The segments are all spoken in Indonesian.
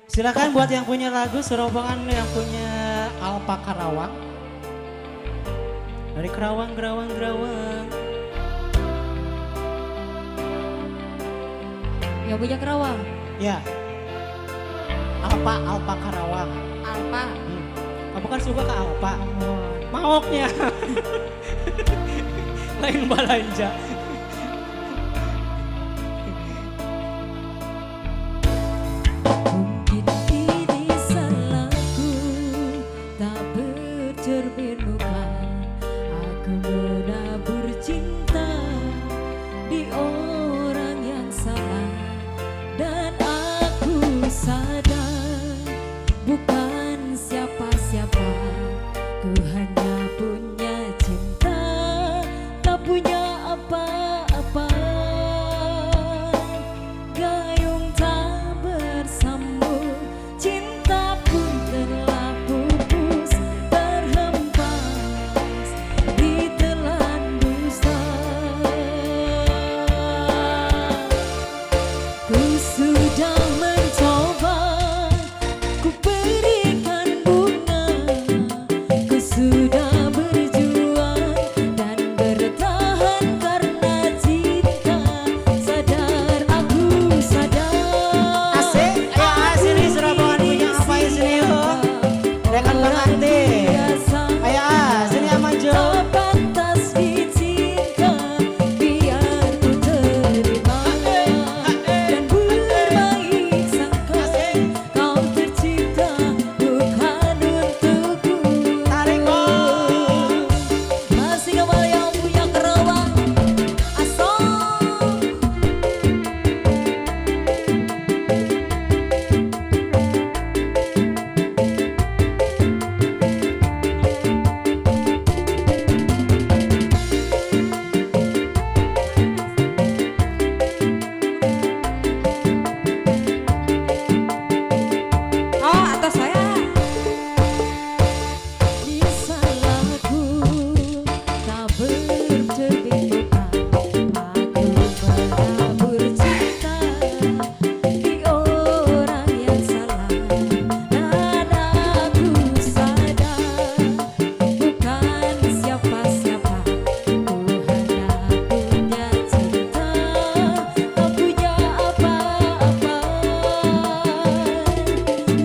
Silakan buat yang punya lagu serombongan yang punya Alpa Karawang. Dari Kerawang, Kerawang, Kerawang. Yang punya Kerawang. Ya. Alpa Karawang. Alpa. Kamu kan suka ke Alpa. Maoknya. Lain balanja. Mungkin ini salahku tak bercermin muka. Aku menabur cinta di orang yang salah. Dan aku sadar bukan siapa-siapa. Ku hanya punya cinta, tak punya apa-apa. Gayung tak bersambung, cinta pun telah pupus, terhempas di telan dusta. Ku sudah mencoba, ku berikan bunga, ku sudah berjuang dan bertahan karena cinta. Sadar aku sadar. Asik, ayo sini serombongan punya apa ya sini yuk. Rekan pengantin. Ayo sini maju. Tak pantas dicinta, biar ku terima dan berbaik sangka. Kau tercipta bukan untukku. Tarik bos. Masih kembali yang punya Kerawang. Asal atas saya. Di salahku tak bercermin muka. Aku menabur cinta di orang yang salah. Dan aku sadar bukan siapa-siapa. Ku hanya punya cinta, tak punya apa-apa.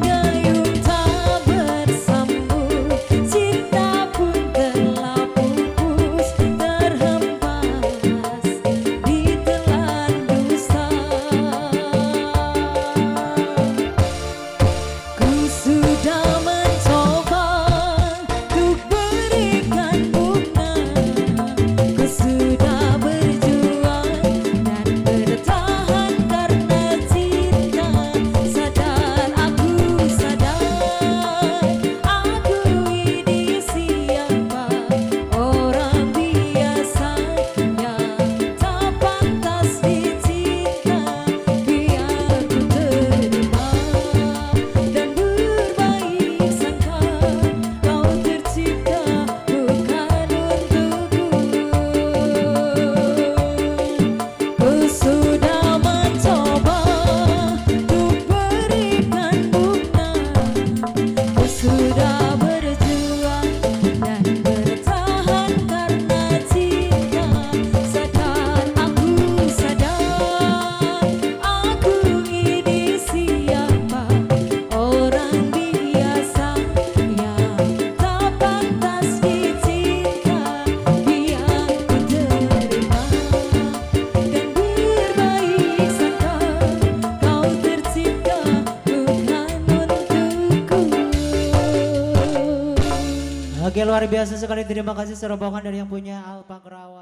Gayung tak bersambung, cinta pun telah pupus, terhempas di telan dusta. Ku sudah mencoba, ku berikan bunga, ku sudah berjuang dan bertahan karena cinta. Sadar aku sadar, aku ini siapa, orang biasa yang tak pantas dicinta. Biar ku terima dan berbaik sangka. Kau tercipta bukan untukku. Ku sudah mencoba, ku berikan bunga, ku sudah berjuang dan bertahan karena cinta. Sadar aku sadar, aku ini siapa, orang biasa yang tak pantas dicinta. Biar ku terima dan berbaik sangka. Kau tercipta bukan untukku. Oke luar biasa sekali, terima kasih serombongan dari yang punya Alpa Karawang.